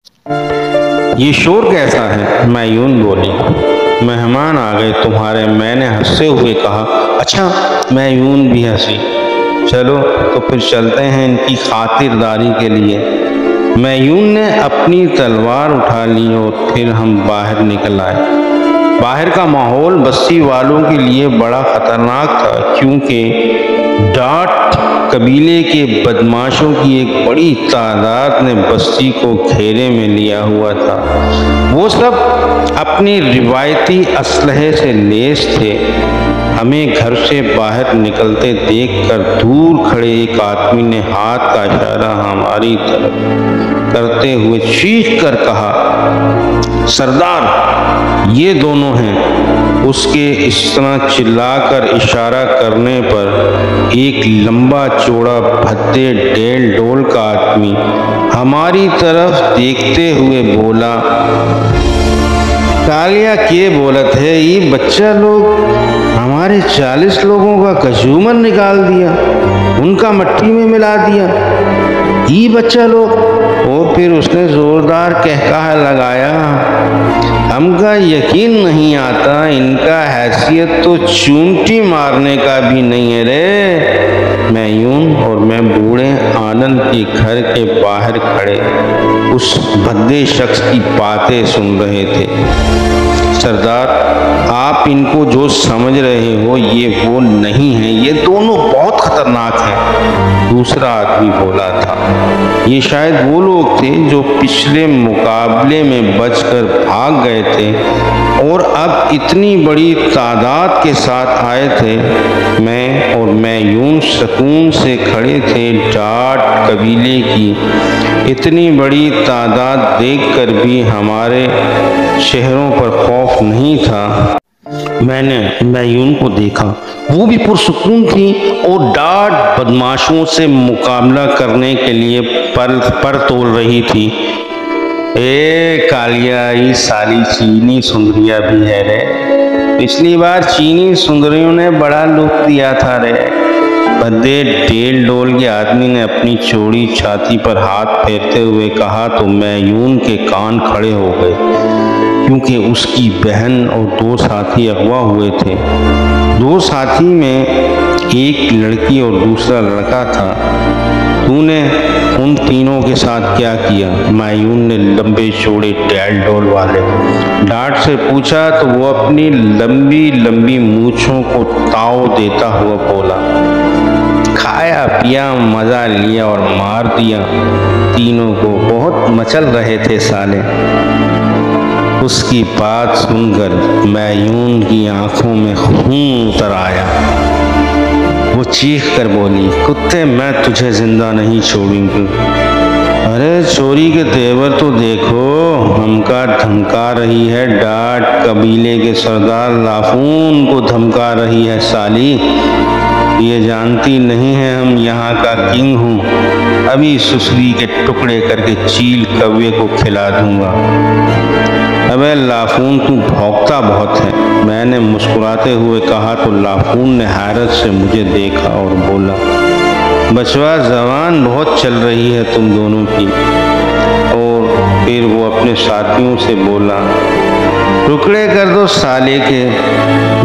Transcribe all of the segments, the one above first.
ये शोर कैसा है? मायून बोली। मेहमान आ गए तुम्हारे, मैंने हंसते हुए कहा। अच्छा, मायून भी हंसी। चलो तो फिर चलते हैं इनकी खातिरदारी के लिए। मायून ने अपनी तलवार उठा ली और फिर हम बाहर निकल आए। बाहर का माहौल बस्ती वालों के लिए बड़ा खतरनाक था, क्योंकि डाट कबीले के बदमाशों की एक बड़ी तादाद ने बस्ती को घेरे में लिया हुआ था। वो सब अपनी रिवायती असलहे से लैस थे। हमें घर से बाहर निकलते देखकर दूर खड़े एक आदमी ने हाथ का इशारा हमारी तरफ करते हुए चीख कर कहा, सरदार, ये दोनों हैं। उसके इस तरह चिल्लाकर इशारा करने पर एक लंबा चौड़ा भद्दे डेल डोल का आदमी हमारी तरफ देखते हुए बोला, कालिया के बोलत है, ये बच्चा लोग हमारे 40 लोगों का कचूमर निकाल दिया, उनका मट्टी में मिला दिया। ये बच्चा लोग। और फिर उसने जोरदार कहका लगाया, हमका यकीन नहीं आता, इनका हैसियत तो चूंटी मारने का भी नहीं है रे। मायून और मैं बूढ़े आनंद के घर के बाहर खड़े उस भद्दे शख्स की बातें सुन रहे थे। सरदार, आप इनको जो समझ रहे हो ये वो नहीं है, ये दोनों बहुत खतरनाक हैं। दूसरा आदमी बोला था। ये शायद वो लोग थे जो पिछले मुकाबले में बचकर भाग गए थे और अब इतनी बड़ी तादाद के साथ आए थे। मैं और मायून सुकून से खड़े थे। डाट कबीले की इतनी बड़ी तादाद देखकर भी हमारे चेहरों पर खौफ नहीं था। मैंने मायून को देखा, वो भी पुरसुकून थी और डाट बदमाशों से मुकाबला करने के लिए पर तोल रही थी। ए कालिया, ये साली चीनी सुंदरिया भी है रे। पिछली बार चीनी सुंदरियों ने बड़ा लुत्फ दिया था रे। भद्दे डेल डोल के आदमी ने अपनी चौड़ी छाती पर हाथ फेरते हुए कहा तो मायून के कान खड़े हो गए, क्योंकि उसकी बहन और 2 साथी अगवा हुए थे। 2 साथी में एक लड़की और दूसरा लड़का था। तूने उन तीनों के साथ क्या किया? मायून ने लंबे चौड़े डेल डोल वाले डाट से पूछा तो वो अपनी लंबी लंबी मूंछों को ताव देता हुआ बोला, खाया पिया, मजा लिया और मार दिया। तीनों को बहुत मचल रहे थे साले। उसकी बात सुनकर मायून की आंखों में खून उतर आया। वो चीख कर बोली, कुत्ते, मैं तुझे जिंदा नहीं छोड़ूंगी। अरे चोरी के तेवर तो देखो, हमका धमका रही है। डाट कबीले के सरदार लाफून को धमका रही है साली। ये जानती नहीं है हम यहाँ का किंग हूँ। अभी सुसरी के टुकड़े करके चील कौवे को खिला दूंगा। अबे लाफून, तू भौंकता बहुत है, मैंने मुस्कुराते हुए कहा तो लाफून ने हैरत से मुझे देखा और बोला, बचवा, जबान बहुत चल रही है तुम दोनों की। और फिर वो अपने साथियों से बोला, टुकड़े कर दो साले के,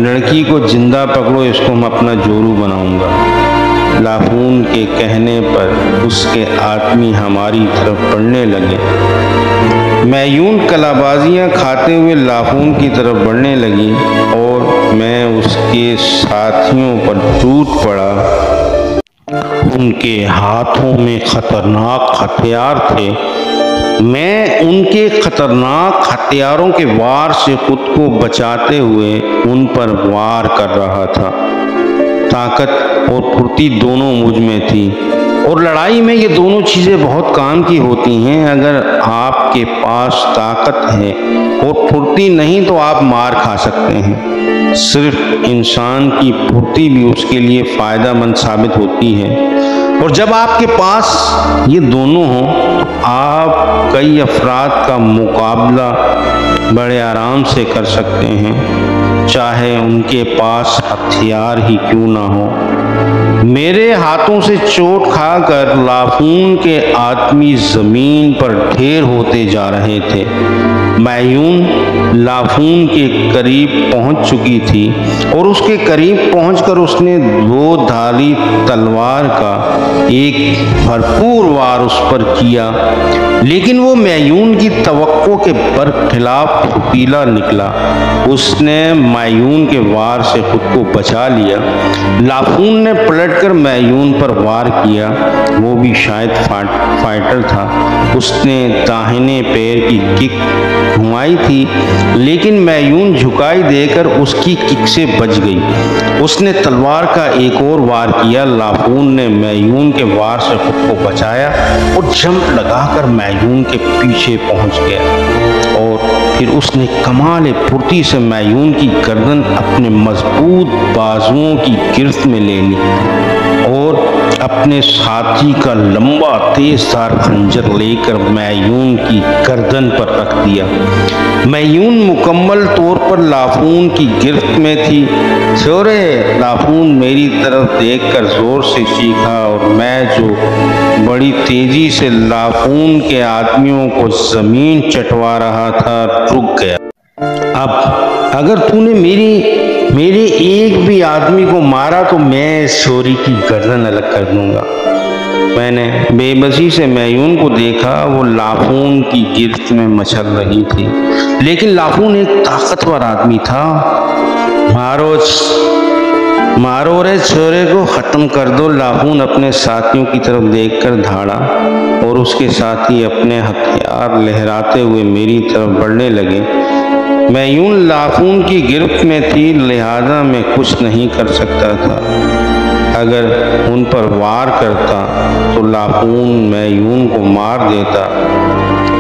लड़की को जिंदा पकड़ो, इसको मैं अपना जोरू बनाऊंगा। लाफून के कहने पर उसके आदमी हमारी तरफ बढ़ने लगे। मायून कलाबाजियां खाते हुए लाफून की तरफ बढ़ने लगी और मैं उसके साथियों पर टूट पड़ा। उनके हाथों में खतरनाक हथियार थे। मैं उनके खतरनाक हथियारों के वार से खुद को बचाते हुए उन पर वार कर रहा था। ताकत और फुर्ती दोनों मुझ में थी और लड़ाई में ये दोनों चीज़ें बहुत काम की होती हैं। अगर आपके पास ताकत है और फुर्ती नहीं तो आप मार खा सकते हैं। सिर्फ इंसान की फुर्ती भी उसके लिए फ़ायदेमंद साबित होती है। और जब आपके पास ये दोनों हों तो आप कई अफराद का मुकाबला बड़े आराम से कर सकते हैं, चाहे उनके पास हथियार ही क्यों ना हो। मेरे हाथों से चोट खाकर लाफून के आदमी जमीन पर ढेर होते जा रहे थे। मैयून लाफून के करीब पहुंच चुकी थी और उसके करीब पहुंचकर उसने दो धारी तलवार का एक भरपूर वार उस पर किया, लेकिन वो मैयून की तवक्को के बरखिलाफ फुर्तीला निकला। उसने मैयून के वार से खुद को बचा लिया। लाफून ने पलटकर मैयून पर वार किया। वो भी शायद फाइटर था। उसने दाहिने पैर की किक घुमाई थी, लेकिन मैयून झुकाई देकर उसकी किक से बच गई। उसने तलवार का एक और वार किया। लाफून ने मैयून के वार से खुद को बचाया और जंप लगाकर मैयून के पीछे पहुंच गया और फिर उसने कमाल फुर्ती से मैयून की गर्दन अपने मजबूत बाजुओं की गिरफ्त में ले ली और अपने साथी का लंबा तेजधार खंजर लेकर मैयून की गर्दन पर रख दिया। मैयून मुकम्मल तौर पर लाफून की गिरफ्त में थी। छोरे, लाफून मेरी तरफ देखकर जोर से चीखा और मैं जो बड़ी तेजी से लाफून के आदमियों को जमीन चटवा रहा था रुक गया। अब अगर तूने मेरे एक भी आदमी को मारा तो मैं इस छोरी की गर्दन अलग कर दूंगा। मैंने बेबसी से मैयून को देखा। वो लाफून की गिरफ्त में मचल रही थी, लेकिन लाफून एक ताकतवर आदमी था। मारो रे छोरे को खत्म कर दो। लाफून अपने साथियों की तरफ देखकर धाड़ा और उसके साथी अपने हथियार लहराते हुए मेरी तरफ बढ़ने लगे। मैयून लाफून की गिरफ्त में थी, लिहाजा मैं कुछ नहीं कर सकता था। अगर उन पर वार करता तो लाफून मैयून को मार देता।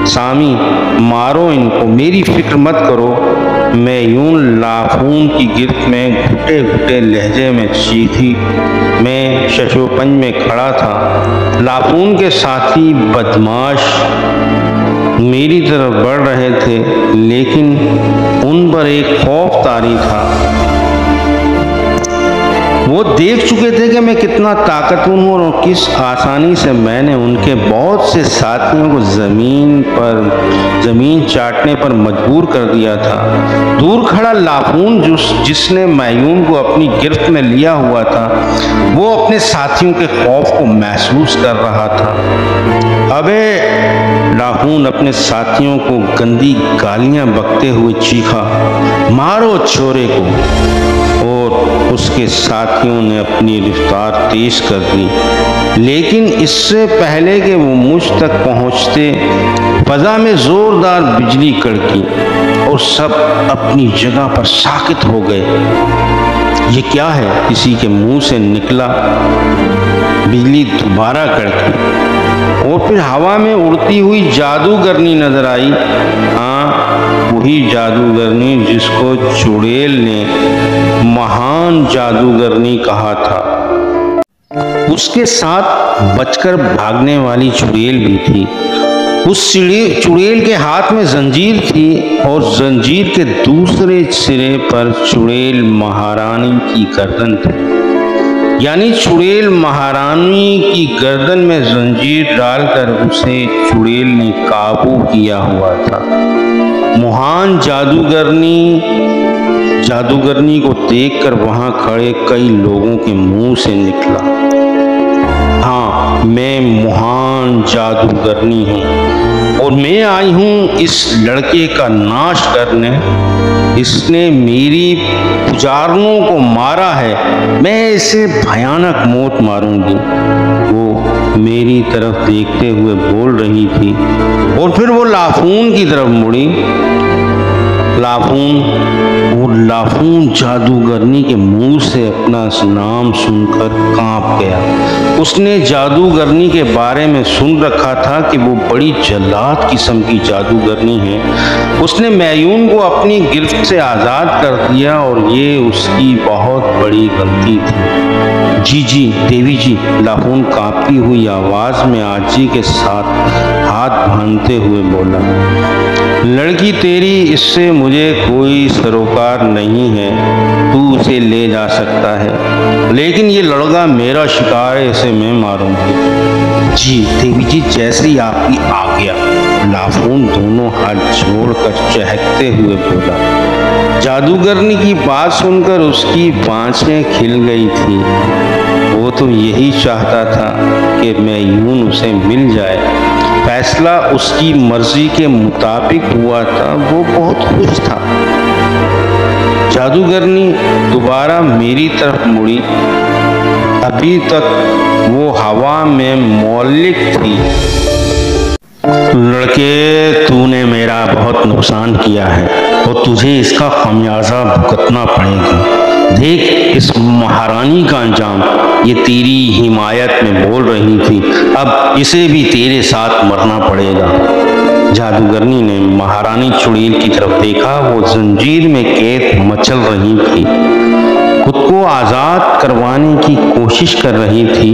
सामी, मारो इनको, मेरी फिक्र मत करो। मैयून लाफून की गिरफ्त में घुटे घुटे लहजे में चीखी। मैं शशोपंज में खड़ा था। लाफून के साथी बदमाश मेरी तरफ बढ़ रहे थे, लेकिन उन पर एक खौफ तारी था। वो देख चुके थे कि मैं कितना ताकतवर हूँ और किस आसानी से मैंने उनके बहुत से साथियों को जमीन चाटने पर मजबूर कर दिया था। दूर खड़ा लाफून जिसने मैयून को अपनी गिरफ्त में लिया हुआ था, वो अपने साथियों के खौफ को महसूस कर रहा था। अबे, लाफून अपने साथियों को गंदी गालियां बकते हुए चीखा, मारो छोरे को। और उसके साथियों ने अपनी रफ्तार तेज कर दी, लेकिन इससे पहले कि वो मुझ तक पहुंचते फजा में जोरदार बिजली कड़की और सब अपनी जगह पर साकित हो गए। ये क्या है? किसी के मुंह से निकला। बिजली दोबारा कड़की और फिर हवा में उड़ती हुई जादूगरनी नजर आई। हाँ, वही जादूगरनी जिसको चुड़ैल ने महान जादूगरनी कहा था। उसके साथ बचकर भागने वाली चुड़ैल भी थी। उस चुड़ैल के हाथ में जंजीर थी और जंजीर के दूसरे सिरे पर चुड़ैल महारानी की गर्दन थी। यानी चुड़ैल महारानी की गर्दन में जंजीर डालकर उसे चुड़ैल ने काबू किया हुआ था। महान जादूगरनी को देखकर वहां खड़े कई लोगों के मुंह से निकला, हाँ, मैं महान जादूगरनी हूँ और मैं आई हूँ इस लड़के का नाश करने। इसने मेरी पुजारियों को मारा है, मैं इसे भयानक मौत मारूंगी। वो मेरी तरफ देखते हुए बोल रही थी और फिर वो लाफून की तरफ मुड़ी। लाफून जादूगरनी के मुंह से अपना नाम सुनकर कांप गया। उसने जादूगरनी के बारे में सुन रखा था कि वो बड़ी जल्लाद किस्म की जादूगरनी है। उसने मैयून को अपनी गिरफ्त से आज़ाद कर दिया और ये उसकी बहुत बड़ी गलती थी। जी देवी जी, लाफून कांपती हुई आवाज में आजी के साथ हाथ बांधते हुए बोला। लड़की तेरी, इससे मुझे कोई सरोकार नहीं है, तू उसे ले जा सकता है, लेकिन ये लड़का मेरा शिकार है, इसे मैं मारूंगी। जी देवी जी, जैसे ही आपकी आज्ञा। लाफून दोनों हाथ जोड़कर चहकते हुए बोला। जादूगरनी की बात सुनकर उसकी बाँछें खिल गई थी। वो तो यही चाहता था कि मैयून उसे मिल जाए। फैसला उसकी मर्जी के मुताबिक हुआ था। वो बहुत खुश था। जादूगरनी दोबारा मेरी तरफ मुड़ी। अभी तक वो हवा में मौलिक थी। लड़के, तूने मेरा बहुत नुकसान किया है और तुझे इसका खामियाजा भुगतना पड़ेगा। देख इस महारानी का अंजाम। ये तेरी हिमायत में बोल रही थी, अब इसे भी तेरे साथ मरना पड़ेगा। जादूगरनी ने महारानी चुड़ैल की तरफ देखा। वो जंजीर में कैद मचल रही थी, खुद को आज़ाद करवाने की कोशिश कर रही थी,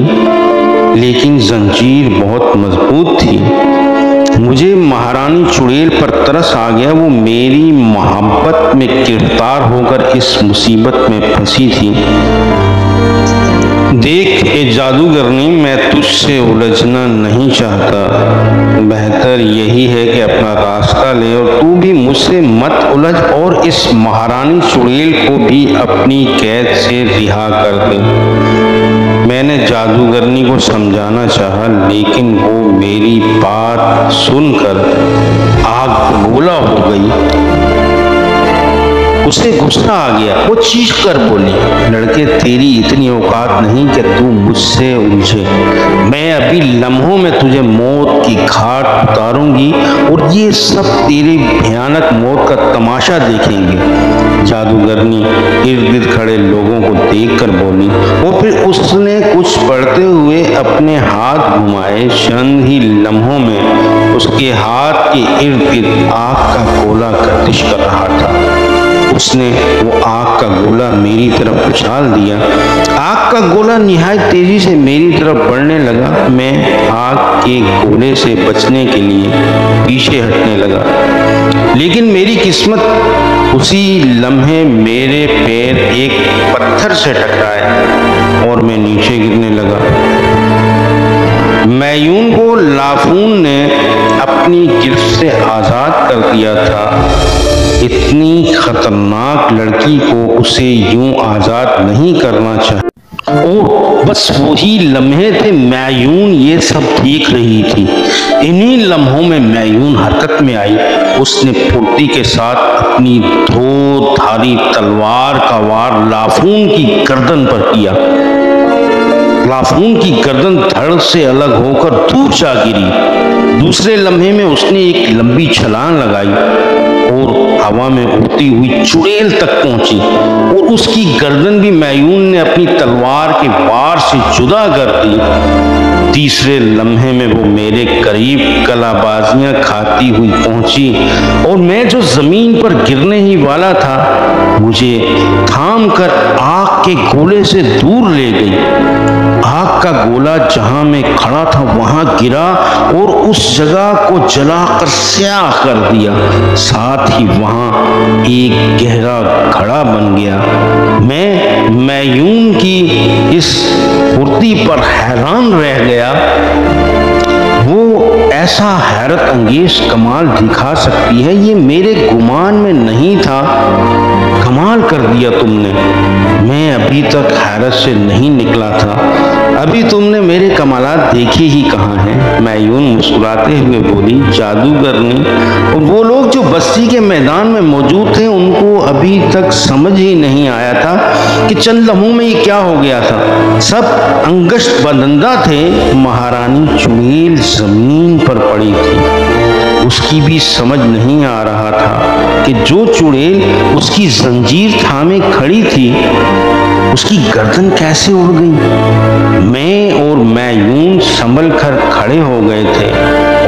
लेकिन जंजीर बहुत मजबूत थी। मुझे महारानी चुड़ैल पर तरस आ गया। वो मेरी मोहब्बत में गिरफ्तार होकर इस मुसीबत में फंसी थी। देख ए जादूगरनी, मैं तुझसे उलझना नहीं चाहता। बेहतर यही है कि अपना रास्ता ले और तू भी मुझसे मत उलझ और इस महारानी चुड़ैल को भी अपनी कैद से रिहा कर दे। मैंने जादूगरनी को समझाना चाहा, लेकिन वो मेरी बात सुनकर आग बबूला हो गई। उसे गुस्सा आ गया। वो चीख कर बोली, लड़के, तेरी इतनी औकात नहीं कि तू मुझसे उलझे। मैं अभी लम्हों में तुझे मौत की घाट उतारूंगी और ये सब तेरे भयानक मौत का तमाशा देखेंगे। जादूगरनी इर्द गिर्द खड़े लोगों को देखकर बोली। और फिर उसने कुछ पढ़ते हुए अपने हाथ घुमाए। चंद ही लम्हों में उसके हाथ के इर्द गिर्द आग का गोला गर्दिश कर रहा था। उसने वो आग का गोला मेरी तरफ उछाल दिया। आग का गोला निहायत तेजी से मेरी तरफ बढ़ने लगा। मैं आग के गोले से बचने के लिए पीछे हटने लगा, लेकिन मेरी किस्मत उसी लम्हे मेरे पैर एक पत्थर से टकराए और मैं नीचे गिरने लगा। मैयून को लाफून ने अपनी गिरफ्त से आज़ाद कर दिया था। इतनी खतरनाक लड़की को उसे यूं आज़ाद नहीं करना चाहिए। और बस वही लम्हे थे। मैयून ये सब देख रही थी। इन्हीं लम्हों में मैयून हरकत में आई। उसने फुर्ती के साथ अपनी दो धारी तलवार का वार लाफून की गर्दन पर किया। लाफून की गर्दन धड़ से अलग होकर दूर जा गिरी। दूसरे लम्हे में उसने एक लंबी छलांग लगाई और हवा में उड़ती हुई चुड़ैल तक पहुंची और उसकी गर्दन भी मैयून ने अपनी तलवार के वार से जुदा कर दी। तीसरे लम्हे में वो मेरे करीब कलाबाजियां खाती हुई पहुंची और मैं जो जमीन पर गिरने ही वाला था, मुझे थाम कर आग के गोले से दूर ले गई। आग का गोला जहां मैं खड़ा था वहां गिरा और उस जगह को जलाकर स्याह कर दिया। साथ ही वहां एक गहरा घड़ा बन गया। मैं मैयून की इस फुर्ती पर हैरान रह गया। वो ऐसा हैरत अंगेज कमाल दिखा सकती है, ये मेरे गुमान में नहीं था। कमाल कर दिया तुमने। मैं अभी तक हैरत से नहीं निकला था। अभी तुमने मेरे कमालात देखे ही कहाँ हैं। मैयून मुस्कुराते हुए बोली। जादूगरनी और वो लोग जो बस्ती के मैदान में मौजूद थे, उनको अभी तक समझ ही नहीं आया था कि चंद लम्हों में ये क्या हो गया था। सब अंगश्त बदंदा थे। महारानी चुड़ैल जमीन पर पड़ी थी। उसकी भी समझ नहीं आ रहा था कि जो चुड़ैल उसकी जंजीर थामे खड़ी थी, उसकी गर्दन कैसे उड़ गई। मैं और मैयून संभल कर खड़े हो गए थे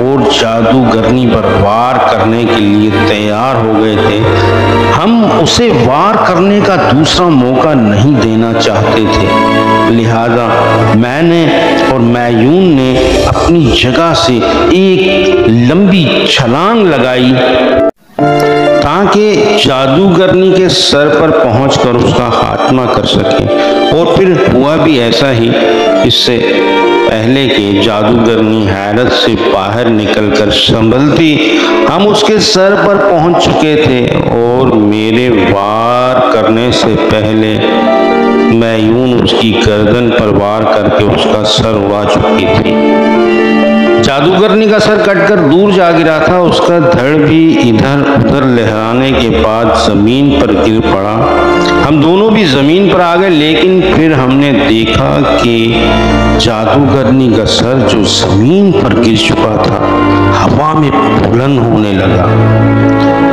और जादूगरनी पर वार करने के लिए तैयार हो गए थे। हम उसे वार करने का दूसरा मौका नहीं देना चाहते थे। लिहाजा मैंने और मैयून ने अपनी जगह से एक लंबी छलांग लगाई ताकि जादूगरनी के सर पर पहुंचकर उसका खात्मा कर सके। और फिर हुआ भी ऐसा ही। इससे पहले के जादूगरनी हैरत से बाहर निकलकर संभलती, हम उसके सर पर पहुंच चुके थे और मेरे वार करने से पहले मैयून उसकी गर्दन पर वार करके उसका सर उड़ा चुकी थी। जादूगरनी का सर कटकर दूर जा गिरा था। उसका धड़ भी इधर उधर लहराने के बाद जमीन पर गिर पड़ा। हम दोनों भी जमीन पर आ गए, लेकिन फिर हमने देखा कि जादूगरनी का सर जो जमीन पर गिर चुका था हवा में बुलंद होने लगा,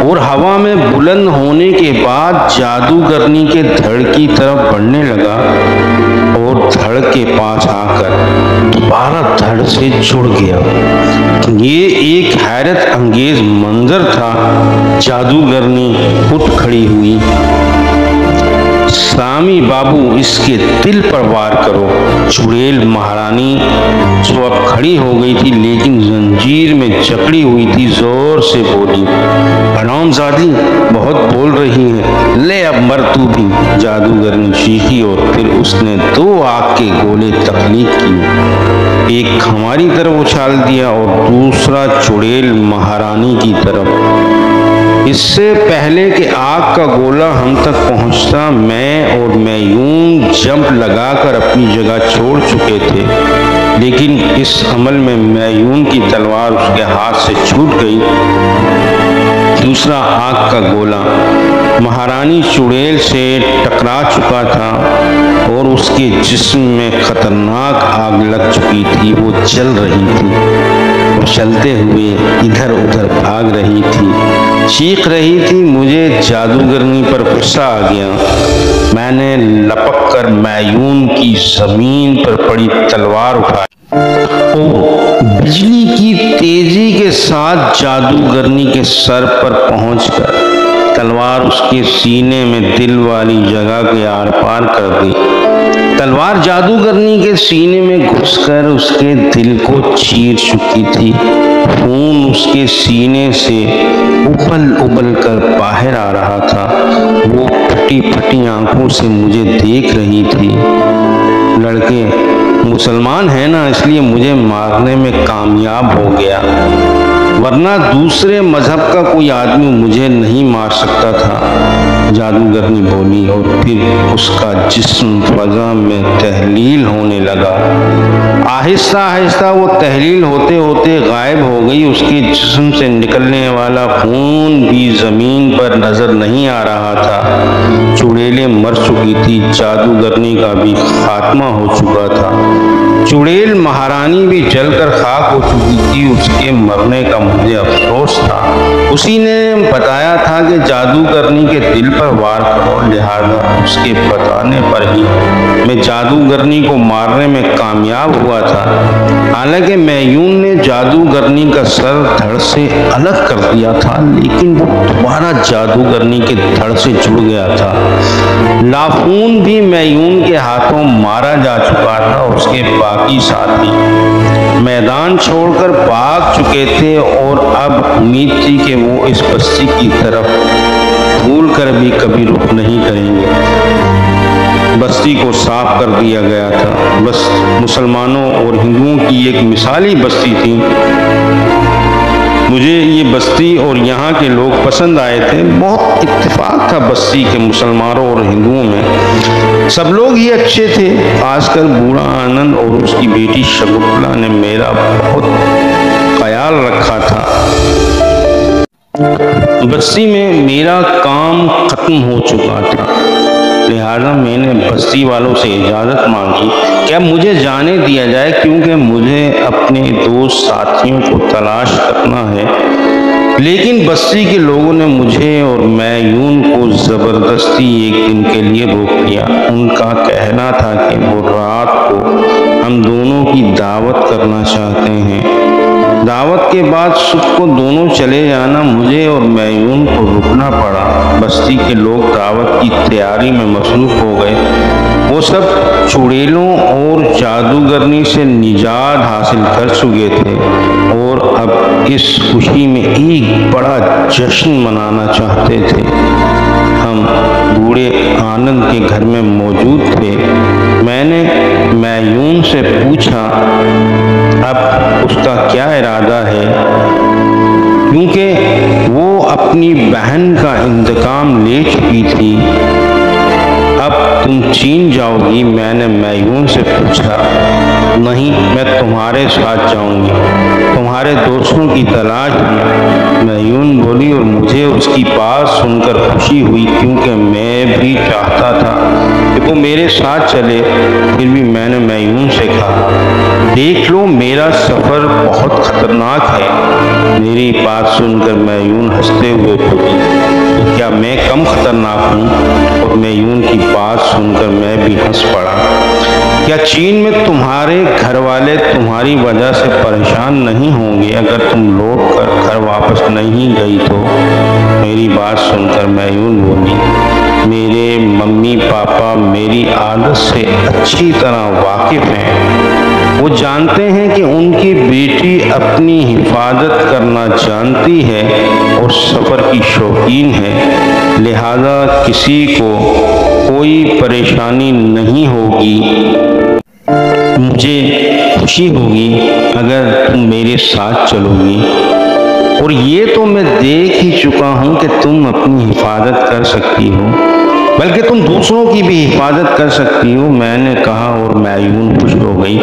और हवा में बुलंद होने के बाद जादूगरनी के धड़ की तरफ बढ़ने लगा और धड़ के पास आकर दोबारा धड़ से जुड़ गया। ये एक हैरत अंगेज मंजर था। जादूगरनी उठ खड़ी हुई, स्वामी बाबू इसके दिल पर वार करो। चुड़ैल महारानी जो अब खड़ी हो गई थी लेकिन जंजीर में जकड़ी हुई थी, जोर से बोली, हरामजादी बहुत बोल रही है, ले अब मर तू भी। जादूगरनी चीखी और फिर उसने 2 आग के गोले तख्लीक किए, एक हमारी तरफ उछाल दिया और दूसरा चुड़ैल महारानी की तरफ। इससे पहले कि आग का गोला हम तक पहुंचता, मैं और मैयून जंप लगाकर अपनी जगह छोड़ चुके थे, लेकिन इस अमल में मैयून की तलवार उसके हाथ से छूट गई। दूसरा आग का गोला महारानी चुड़ैल से टकरा चुका था और उसके जिस्म में खतरनाक आग लग चुकी थी। वो जल रही थी और चलते हुए इधर उधर भाग रही थी, चीख रही थी। मुझे जादूगरनी पर गुस्सा आ गया। मैंने लपक कर मैयून की जमीन पर पड़ी तलवार उठाई और बिजली की तेजी के साथ जादूगरनी के सर पर पहुंचकर तलवार उसके सीने में दिल वाली जगह के आर पार कर दी। तलवार जादूगरनी के सीने में घुसकर उसके दिल को चीर चुकी थी। खून उसके सीने से उबल उबल कर बाहर आ रहा था। वो फटी फटी आंखों से मुझे देख रही थी। लड़के मुसलमान है ना, इसलिए मुझे मारने में कामयाब हो गया, वरना दूसरे मजहब का कोई आदमी मुझे नहीं मार सकता था। जादूगरनी बोली और फिर उसका जिस्म फजा में तहलील होने लगा। आहिस्ता आहिस्ता वो तहलील होते होते गायब हो गई। उसके जिस्म से निकलने वाला खून भी जमीन पर नजर नहीं आ रहा था। चुड़ैलें मर चुकी थी, जादूगरनी का भी खात्मा हो चुका था। चुड़ैल महारानी भी जलकर खाक हो चुकी थी। उसके मरने का मुझे अफसोस था। उसी ने बताया था कि जादूगरनी के दिल पर वार करो, लिहाजा उसके बताने पर ही मैं जादूगरनी को मारने में कामयाब हुआ था। हालांकि मैयून ने जादूगरनी का सर धड़ से अलग कर दिया था, लेकिन वो दोबारा जादूगरनी के धड़ से जुड़ गया था। लाफून भी मैयून के हाथों मारा जा चुका था। उसके बाकी साथी मैदान छोड़कर भाग चुके थे और अब उम्मीद थी कि वो इस बस्ती की तरफ भूल कर भी कभी रुख नहीं करेंगे। बस्ती को साफ कर दिया गया था। बस मुसलमानों और हिंदुओं की एक मिसाली बस्ती थी। मुझे ये बस्ती और यहाँ के लोग पसंद आए थे। बहुत इत्तेफाक था बस्ती के मुसलमानों और हिंदुओं में। सब लोग ही अच्छे थे। खासकर बूढ़ा आनंद और उसकी बेटी शगुफ्ता ने मेरा बहुत ख्याल रखा था। बस्ती में मेरा काम खत्म हो चुका था, लिहाजा मैंने बस्ती वालों से इजाज़त मांगी कि अब मुझे जाने दिया जाए, क्योंकि मुझे अपने दोस्त साथियों को तलाश करना है। लेकिन बस्ती के लोगों ने मुझे और मैयून को ज़बरदस्ती एक दिन के लिए रोक लिया। उनका कहना था कि वो रात को हम दोनों की दावत करना चाहते हैं। दावत के बाद सुबह को दोनों चले जाना। मुझे और मैयून को रुकना पड़ा। बस्ती के लोग दावत की तैयारी में मसरूफ हो गए। वो सब चुड़ैलों और जादूगरनी से निजात हासिल कर चुके थे और अब इस खुशी में एक बड़ा जश्न मनाना चाहते थे। हम बूढ़े आनंद के घर में मौजूद थे। मैंने मैयून से पूछा अब उसका क्या इरादा है, क्योंकि वो अपनी बहन का इंतकाम ले चुकी थी। अब तुम चीन जाओगी? मैंने मैयून से पूछा। नहीं, मैं तुम्हारे साथ जाऊंगी, तुम्हारे दोस्तों की तलाश में, मैयून बोली। और मुझे उसकी बात सुनकर खुशी हुई, क्योंकि मैं भी चाहता था कि वो मेरे साथ चले। फिर भी मैंने मैयून से कहा, देख लो, मेरा सफ़र बहुत खतरनाक है। मेरी बात सुनकर मैयून हंसते हुए बोली, तो क्या मैं कम खतरनाक हूँ? और मैयून की बात सुनकर मैं भी हंस पड़ा। क्या चीन में तुम्हारे घर वाले तुम्हारी वजह से परेशान नहीं होंगे अगर तुम लौट कर घर वापस नहीं गई तो? मेरी बात सुनकर मैयून बोली, मेरे मम्मी पापा मेरी आदत से अच्छी तरह वाकिफ हैं। वो जानते हैं कि उनकी बेटी अपनी हिफाजत करना जानती है और सफ़र की शौकीन है, लिहाजा किसी को कोई परेशानी नहीं होगी। मुझे खुशी होगी अगर तुम मेरे साथ चलोगी। और ये तो मैं देख ही चुका हूँ कि तुम अपनी हिफाजत कर सकती हो, बल्कि तुम दूसरों की भी हिफाजत कर सकती हो, मैंने कहा। और मैयून खुश हो गई।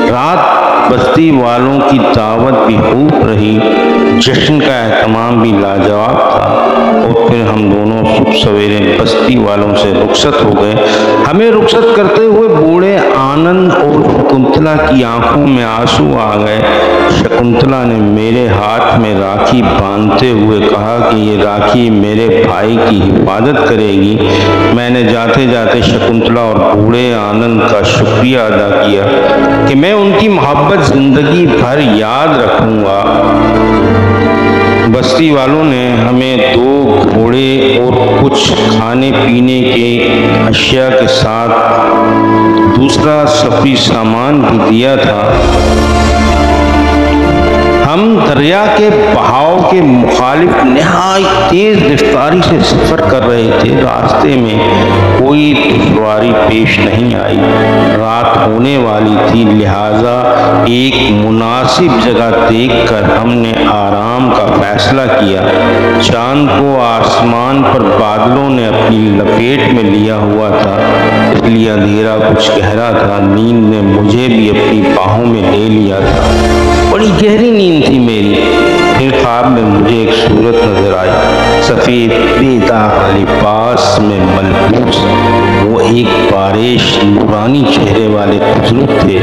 रात बस्ती वालों की दावत भी खूब रही, जश्न का एहतमाम भी लाजवाब था। और फिर हम दोनों सुबह सवेरे बस्ती वालों से रुखसत हो गए। हमें रुखसत करते हुए बूढ़े आनंद और शकुंतला की आंखों में आंसू आ गए। शकुंतला ने मेरे हाथ में राखी बांधते हुए कहा कि ये राखी मेरे भाई की हिफाजत करेगी। मैंने जाते जाते शकुंतला और बूढ़े आनंद का शुक्रिया अदा किया कि मैं उनकी मोहब्बत जिंदगी भर याद रखूंगा। बस्ती वालों ने हमें 2 घोड़े और कुछ खाने पीने के अशिया के साथ दूसरा सफरी सामान भी दिया था। हम दरिया के बहाव के मुखालिफ निहायत तेज रफ्तारी से सफ़र कर रहे थे। रास्ते में कोई दुश्वारी पेश नहीं आई। रात होने वाली थी, लिहाजा एक मुनासिब जगह देखकर हमने आराम का फैसला किया। चांद को आसमान पर बादलों ने अपनी लपेट में लिया हुआ था, इसलिए अंधेरा कुछ गहरा था। नींद ने मुझे भी अपनी बाहों में ले लिया था। बड़ी गहरी नींद थी मेरी। फिर ख्वाब में मुझे एक सूरत नजर आई, सफ़ेद बेदाग लिबास में मलबूस। वो एक बारिश नूरानी चेहरे वाले बुजुर्ग थे।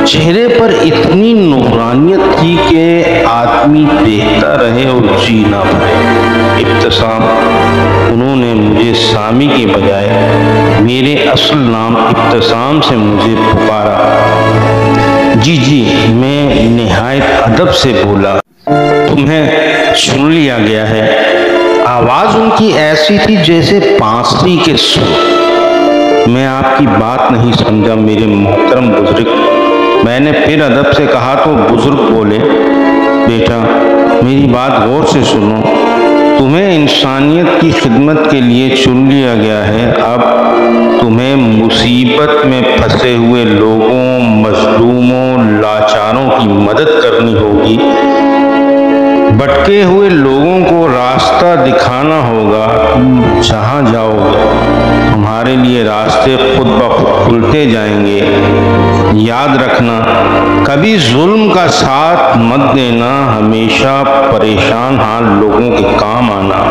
चेहरे पर इतनी नूरानियत थी कि आदमी देखता रहे और जी ना भरे। इब्तिसाम, उन्होंने मुझे सामी के बजाय मेरे असल नाम इब्तिसाम से मुझे पुकारा। जी जी, मैं निहायत अदब से बोला, तुम्हें सुन लिया गया है। आवाज़ उनकी ऐसी थी जैसे बांसुरी के सुर। मैं आपकी बात नहीं समझा मेरे मोहतरम बुजुर्ग। मैंने फिर अदब से कहा तो बुजुर्ग बोले, बेटा मेरी बात गौर से सुनो। तुम्हें इंसानियत की खिदमत के लिए चुन लिया गया है। अब तुम्हें मुसीबत में फंसे हुए लोगों, मजलूमों, लाचारों की मदद करनी होगी। भटके हुए लोगों को रास्ता दिखाना होगा। तुम जहाँ जाओगे तुम्हारे लिए रास्ते खुद ब खुद खुलते जाएंगे। याद रखना, कभी जुल्म का साथ मत देना, हमेशा परेशान हाल लोगों के काम आना,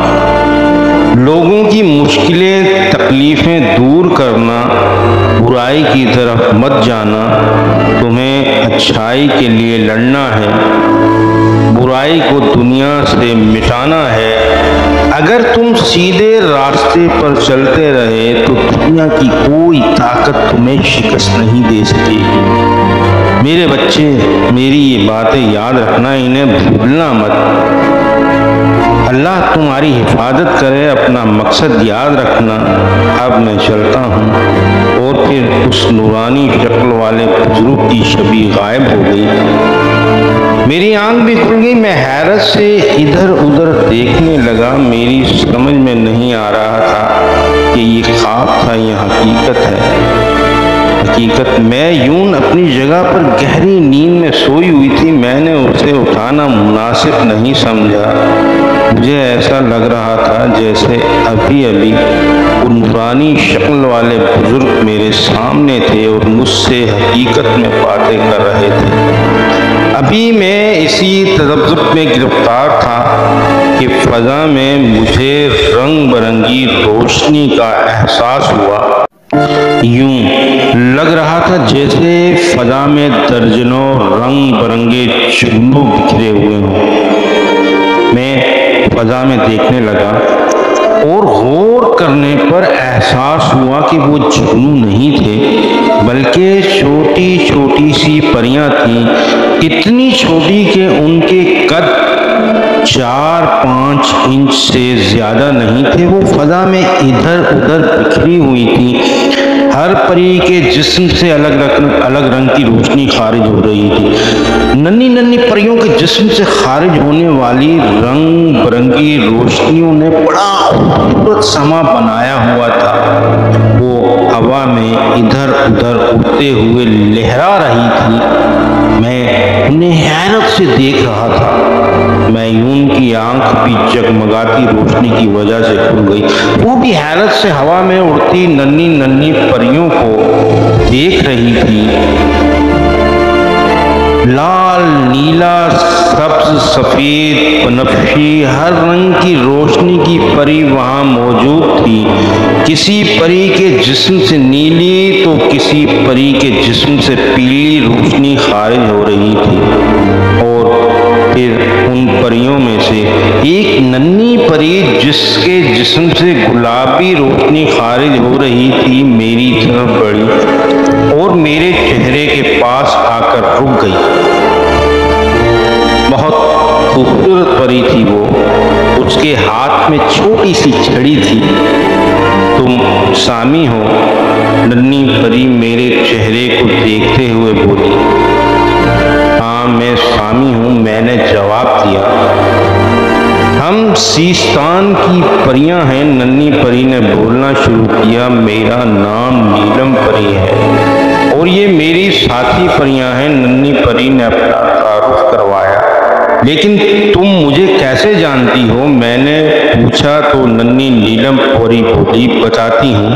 लोगों की मुश्किलें तकलीफ़ें दूर करना, बुराई की तरफ मत जाना। तुम्हें अच्छाई के लिए लड़ना है, बुराई को दुनिया से मिटाना है। अगर तुम सीधे रास्ते पर चलते रहे तो दुनिया की कोई ताकत तुम्हें शिकस्त नहीं दे सकेगी। मेरे बच्चे, मेरी ये बातें याद रखना, इन्हें भूलना मत। अल्लाह तुम्हारी हिफाजत करे, अपना मकसद याद रखना। अब मैं चलता हूँ। और फिर उस नूरानी शक्ल वाले बुजुर्ग की छवि गायब हो गई। मेरी आंख भी खुल गई। मैं हैरत से इधर उधर देखने लगा। मेरी समझ में नहीं आ रहा था कि ये ख्वाब था या हकीकत है। हकीकत मैं यूं अपनी जगह पर गहरी नींद में सोई हुई थी। मैंने उसे उठाना मुनासिब नहीं समझा। मुझे ऐसा लग रहा था जैसे अभी अभी वो नूरानी शक्ल वाले बुजुर्ग मेरे सामने थे और मुझसे हकीकत में बातें कर रहे थे। अभी मैं इसी तजब्जुब में गिरफ्तार था कि फ़ज़ा में मुझे रंग बिरंगी रोशनी का एहसास हुआ। यूं लग रहा था जैसे फ़ज़ा में दर्जनों रंग बिरंगे जुगनू बिखरे हुए हों। मैं फ़ज़ा में देखने लगा और गौर करने पर एहसास हुआ कि वो जुगनू नहीं थे, बल्कि छोटी छोटी सी परियां थीं। इतनी छोटी कि उनके कद 4-5 इंच से ज़्यादा नहीं थे। वो फ़ज़ा में इधर उधर बिखरी हुई थी। हर परी के जिस्म से अलग रंग की रोशनी खारिज हो रही थी। नन्ही नन्ही परियों के जिस्म से खारिज होने वाली रंग बिरंगी रोशनियों ने बड़ा खूबसूरत समा बनाया हुआ था। वो हवा में इधर उधर उड़ते हुए लहरा रही थी। मैं उन्हें हैरत से देख रहा था। मैयून की आंख भी जगमगाती रोशनी की वजह से खुल गई। वो भी हैरत से हवा में उड़ती नन्ही नन्ही परियों को देख रही थी। लाल, नीला, सब्ज, सफेद, बनफशी हर रंग की रोशनी की परी वहां मौजूद थी। किसी परी के जिस्म से नीली तो किसी परी के जिस्म से पीली रोशनी खारिज हो रही थी। और फिर उन परियों में से एक नन्ही परी जिसके जिस्म से गुलाबी रोशनी खारिज हो रही थी, मेरी तरफ बढ़ी और मेरे चेहरे के पास आकर रुक गई। बहुत खूबसूरत परी थी वो। उसके हाथ में छोटी सी छड़ी थी। तुम सामी हो? नन्ही परी मेरे चेहरे को देखते हुए बोली। हाँ, मैं सामी हूँ, मैंने जवाब दिया। हम सीस्तान की परियां हैं। नन्ही परी ने बोलना शुरू किया। मेरा नाम नीलम परी है और ये मेरी साथी परियां हैं। नन्ही परी ने अपना तारुफ करवाया। लेकिन तुम मुझे कैसे जानती हो? मैंने पूछा तो नन्ही नीलम परी बोली, बताती हूँ।